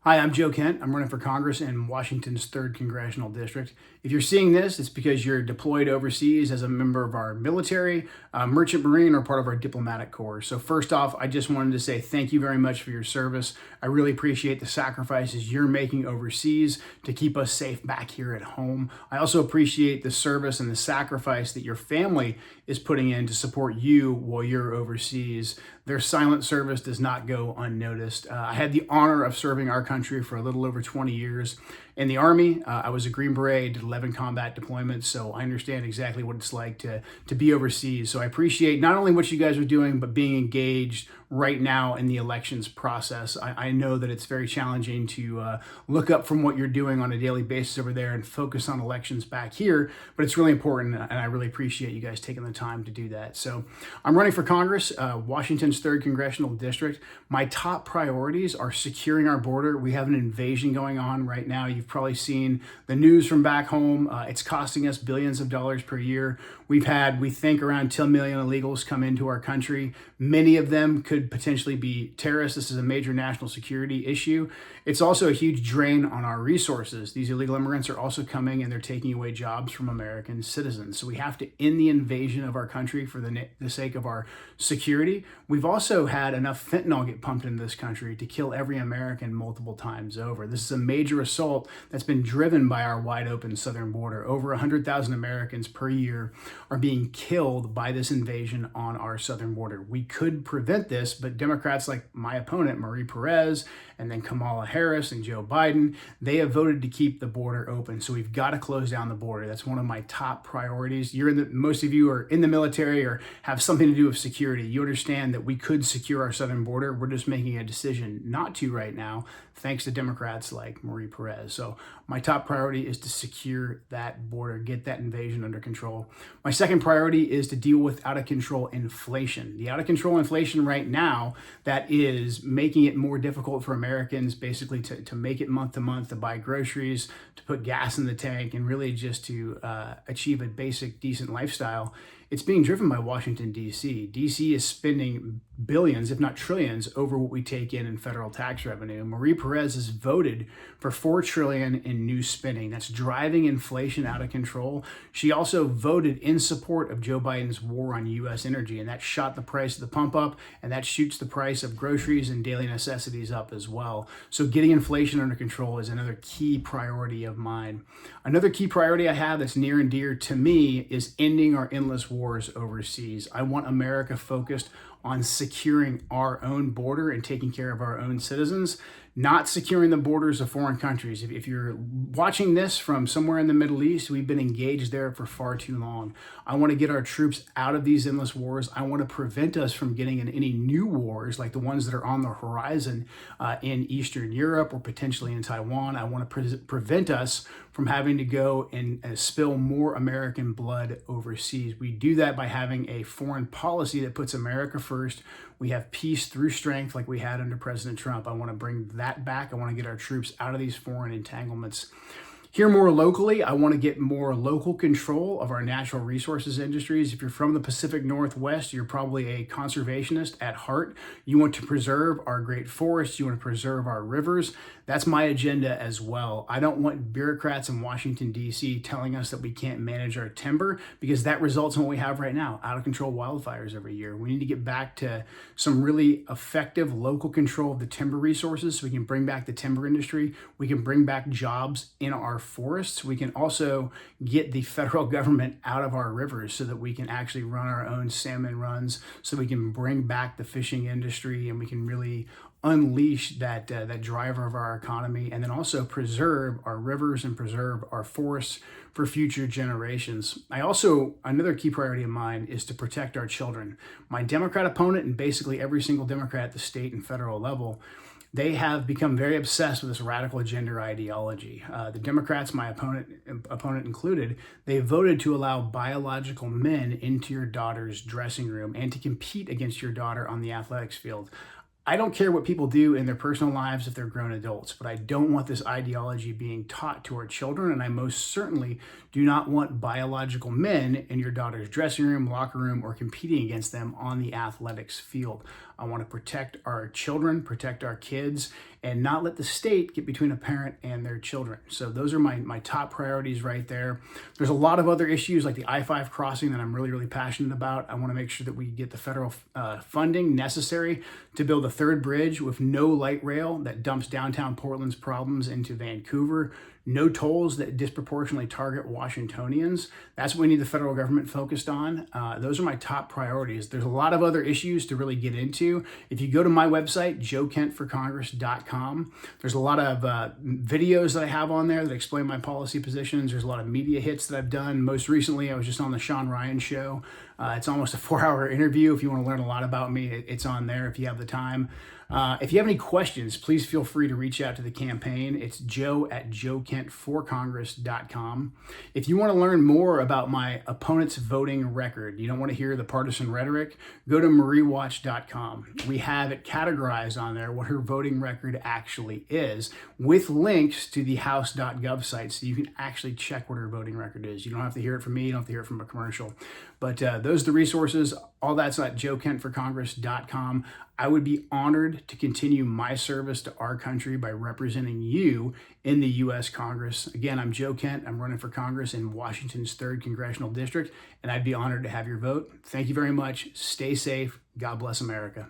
Hi, I'm Joe Kent. I'm running for Congress in Washington's 3rd Congressional District. If you're seeing this, it's because you're deployed overseas as a member of our military, merchant marine, or part of our diplomatic corps. So first off, I just wanted to say thank you very much for your service. I really appreciate the sacrifices you're making overseas to keep us safe back here at home. I also appreciate the service and the sacrifice that your family is putting in to support you while you're overseas. Their silent service does not go unnoticed. I had the honor of serving our country for a little over 20 years in the Army. I was a Green Beret, did 11 combat deployments, so I understand exactly what it's like to be overseas. So I appreciate not only what you guys are doing, but being engaged right now in the elections process. I know that it's very challenging to look up from what you're doing on a daily basis over there and focus on elections back here, but it's really important, and I really appreciate you guys taking the time to do that. So I'm running for Congress, Washington's 3rd Congressional District. My top priorities are securing our border. We have an invasion going on right now. You've probably seen the news from back home. It's costing us billions of dollars per year. We've had, we think, around 10 million illegals come into our country. Many of them could potentially be terrorists. This is a major national security issue. It's also a huge drain on our resources. These illegal immigrants are also coming and they're taking away jobs from American citizens. So we have to end the invasion of our country for the sake of our security. We've also had enough fentanyl get pumped into this country to kill every American multiple times over. This is a major assault that's been driven by our wide open southern border. Over 100,000 Americans per year are being killed by this invasion on our southern border. We could prevent this, but Democrats like my opponent, Marie Perez, and then Kamala Harris and Joe Biden, they have voted to keep the border open. So we've got to close down the border. That's one of my top priorities. Most of you are in the military or have something to do with security. You understand that we could secure our southern border. We're just making a decision not to right now, thanks to Democrats like Marie Perez. So my top priority is to secure that border, get that invasion under control. My second priority is to deal with out of control inflation. The out of control inflation right now that is making it more difficult for Americans basically to make it month to month, to buy groceries, to put gas in the tank, and really just to achieve a basic, decent lifestyle. It's being driven by Washington, D.C. D.C. is spending billions, if not trillions, over what we take in federal tax revenue. Marie Perez has voted for $4 trillion in new spending. That's driving inflation out of control. She also voted in support of Joe Biden's war on U.S. energy, and that shot the price of the pump up, and that shoots the price of groceries and daily necessities up as well. So getting inflation under control is another key priority of mine. Another key priority I have that's near and dear to me is ending our endless wars overseas. I want America focused on securing our own border and taking care of our own citizens, not securing the borders of foreign countries. If you're watching this from somewhere in the Middle East, we've been engaged there for far too long. I want to get our troops out of these endless wars. I want to prevent us from getting in any new wars like the ones that are on the horizon in Eastern Europe or potentially in Taiwan. I want to prevent us from having to go and spill more American blood overseas. We do that by having a foreign policy that puts America first. We have peace through strength like we had under President Trump. I want to bring that back. I want to get our troops out of these foreign entanglements. Here more locally, I want to get more local control of our natural resources industries. If you're from the Pacific Northwest, you're probably a conservationist at heart. You want to preserve our great forests. You want to preserve our rivers. That's my agenda as well. I don't want bureaucrats in Washington, D.C. telling us that we can't manage our timber, because that results in what we have right now, out of control wildfires every year. We need to get back to some really effective local control of the timber resources so we can bring back the timber industry. We can bring back jobs in our forests. We can also get the federal government out of our rivers so that we can actually run our own salmon runs, so we can bring back the fishing industry and we can really unleash that driver of our economy, and then also preserve our rivers and preserve our forests for future generations. Another key priority of mine is to protect our children. My Democrat opponent, and basically every single Democrat at the state and federal level, they have become very obsessed with this radical gender ideology. The Democrats, my opponent included, they voted to allow biological men into your daughter's dressing room and to compete against your daughter on the athletics field. I don't care what people do in their personal lives if they're grown adults, but I don't want this ideology being taught to our children, and I most certainly do not want biological men in your daughter's dressing room, locker room, or competing against them on the athletics field. I want to protect our children, protect our kids, and not let the state get between a parent and their children. So those are my top priorities right there. There's a lot of other issues like the I-5 crossing that I'm really passionate about. I want to make sure that we get the federal funding necessary to build a third bridge with no light rail that dumps downtown Portland's problems into Vancouver, no tolls that disproportionately target Washingtonians. That's what we need the federal government focused on. Those are my top priorities. There's a lot of other issues to really get into. If you go to my website, joekentforcongress.com, there's a lot of videos that I have on there that explain my policy positions. There's a lot of media hits that I've done. Most recently, I was just on the Sean Ryan show. It's almost a 4-hour interview. If you want to learn a lot about me, it's on there if you have the time. If you have any questions, please feel free to reach out to the campaign. It's joe@joekentforcongress.com. If you want to learn more about my opponent's voting record, you don't want to hear the partisan rhetoric, go to mariewatch.com. We have it categorized on there what her voting record actually is, with links to the house.gov site so you can actually check what her voting record is. You don't have to hear it from me, you don't have to hear it from a commercial. But those are the resources. All that's at joekentforcongress.com. I would be honored to continue my service to our country by representing you in the U.S. Congress. Again, I'm Joe Kent. I'm running for Congress in Washington's 3rd Congressional District, and I'd be honored to have your vote. Thank you very much. Stay safe. God bless America.